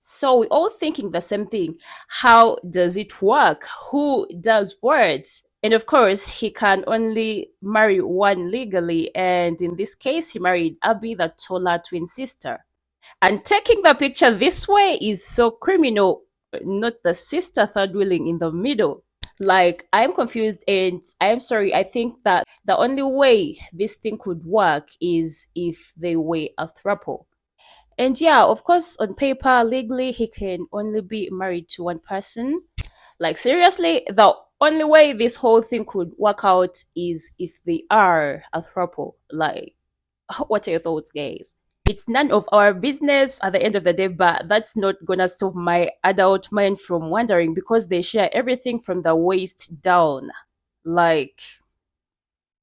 So we're all thinking the same thing. How does it work? Who does what? And of course, he can only marry one legally. And in this case, he married Abby, the taller twin sister. And taking the picture this way is so criminal, not the sister third wheeling in the middle. Like, I'm confused and I'm sorry. I think that the only way this thing could work is if they were a throuple. And yeah, of course, on paper, legally, he can only be married to one person. Like, seriously, the only way this whole thing could work out is if they are a throuple. Like, what are your thoughts, guys? It's none of our business at the end of the day, but that's not gonna stop my adult mind from wondering because they share everything from the waist down. Like,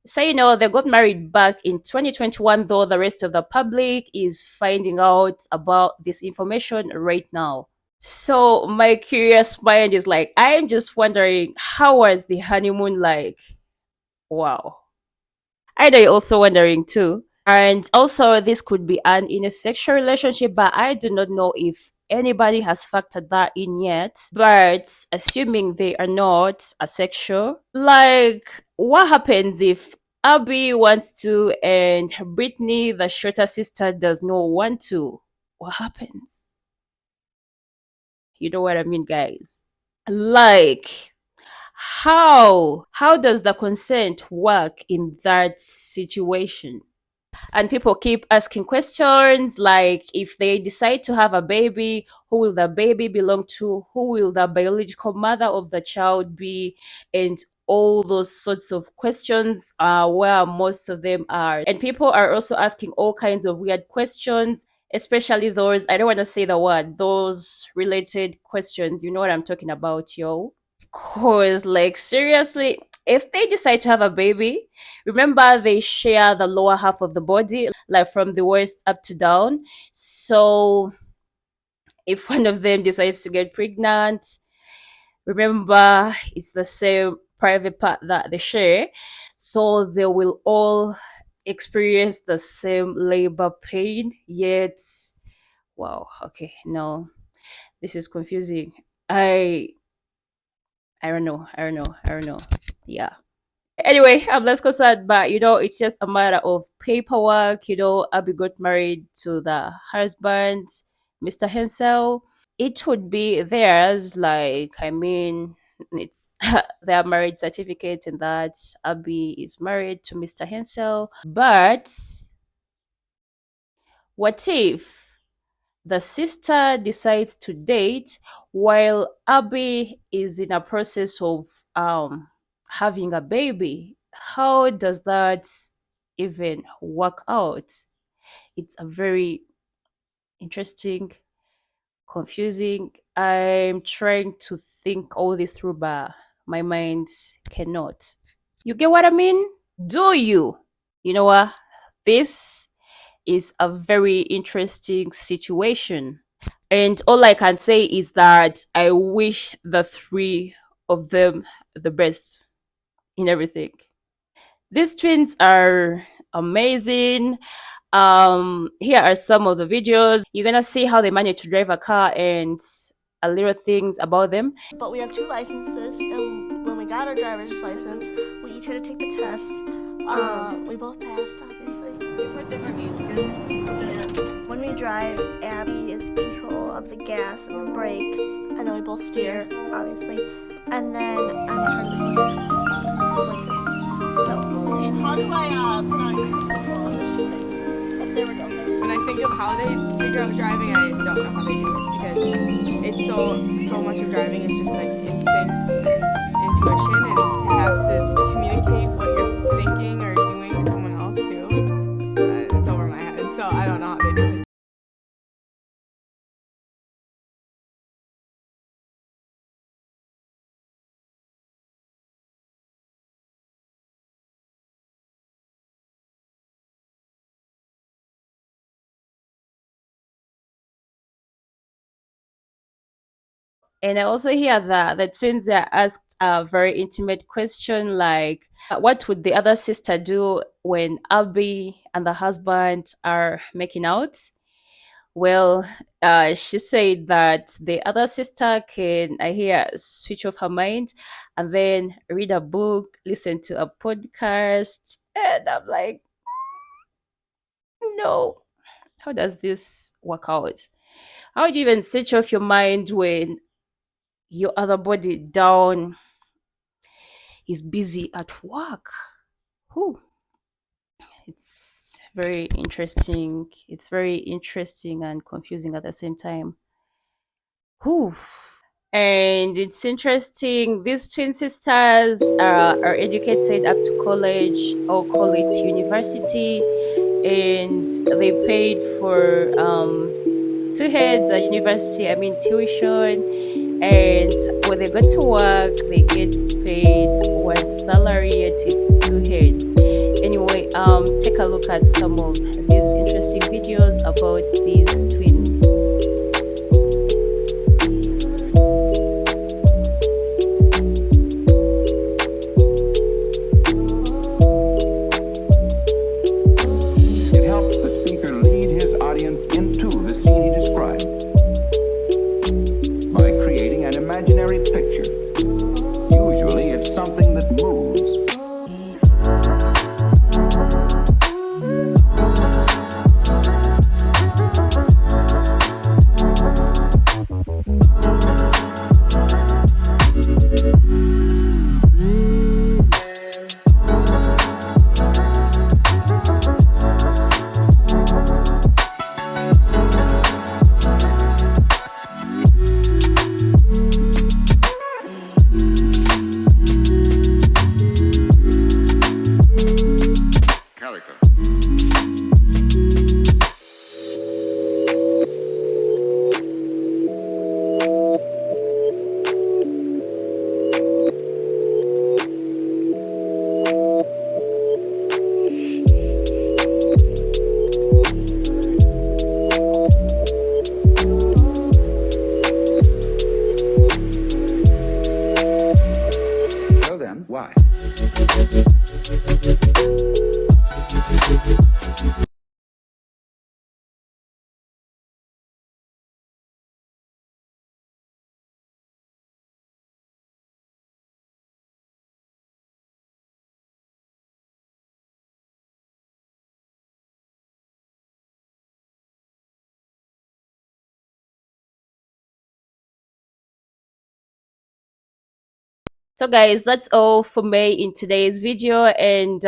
say, they got married back in 2021, though the rest of the public is finding out about this information right now. So, my curious mind is like, I'm just wondering, how was the honeymoon like? Wow. I know you're also wondering too. And also, this could be an in a sexual relationship, but I do not know if anybody has factored that in yet. But assuming they are not asexual, like, what happens if Abby wants to and Brittany, the shorter sister, does not want to? What happens? You know what I mean, guys? Like, how does the consent work in that situation? And people keep asking questions like, if they decide to have a baby, who will the baby belong to? Who will the biological mother of the child be? And all those sorts of questions are where most of them are. And people are also asking all kinds of weird questions, especially those, I don't want to say the word, those related questions. You know what I'm talking about, yo? Cause, like, seriously, if they decide to have a baby, remember they share the lower half of the body, like from the waist up to down. So if one of them decides to get pregnant, remember it's the same private part that they share. So they will all experience the same labor pain. Yet, wow, okay, no, this is confusing. I I don't know. I don't know. I don't know. Yeah. Anyway, I'm less concerned, but it's just a matter of paperwork. Abby got married to the husband, Mr. Hensel. It would be theirs. Like, I mean, it's their marriage certificate, and that Abby is married to Mr. Hensel. But what if the sister decides to date while Abby is in a process of having a baby? How does that even work out? It's a very interesting, confusing. I'm trying to think all this through, but my mind cannot. You get what I mean? Do you? You know what? This is a very interesting situation. And all I can say is that I wish the three of them the best in everything. These twins are amazing. Here are some of the videos. You're gonna see how they manage to drive a car and a little things about them. But we have two licenses, and when we got our driver's license, we each had to take the test. We both passed, obviously. What different age group? When we drive, Abby is in control of the gas and the brakes, and then we both steer, obviously. And then I'm in charge of the steering. So, how do I put on cruise control on this shit? Oh, there we go. When I think of how they figure out driving, I don't know how they do it because it's so much of driving is just like instinct, intuition, and to have to communicate what you're thinking or doing to someone else too. It's over my head. So I don't know how they do it. And I also hear that the twins are asked a very intimate question like, what would the other sister do when Abby and the husband are making out? Well, she said that the other sister can, I hear, switch off her mind and then read a book, listen to a podcast. And I'm like, no, how does this work out? How do you even switch off your mind when your other body down is busy at work? Whew. It's very interesting. It's very interesting and confusing at the same time. Whew. And it's interesting, these twin sisters are educated up to college, or call it university, and they paid for two heads at university, I mean tuition. And when they go to work, they get paid one salary, yet it's two heads. Anyway, take a look at some of these interesting videos about these twins. It helps the speaker lead his audience into the scene he describes by creating an imaginary picture. Usually it's something that moves. Character. Well then, why? So, guys, that's all for me in today's video. And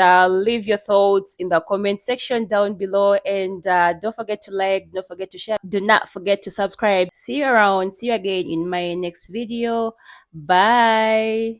leave your thoughts in the comment section down below. And don't forget to like, don't forget to share, do not forget to subscribe. See you around. See you again in my next video. Bye.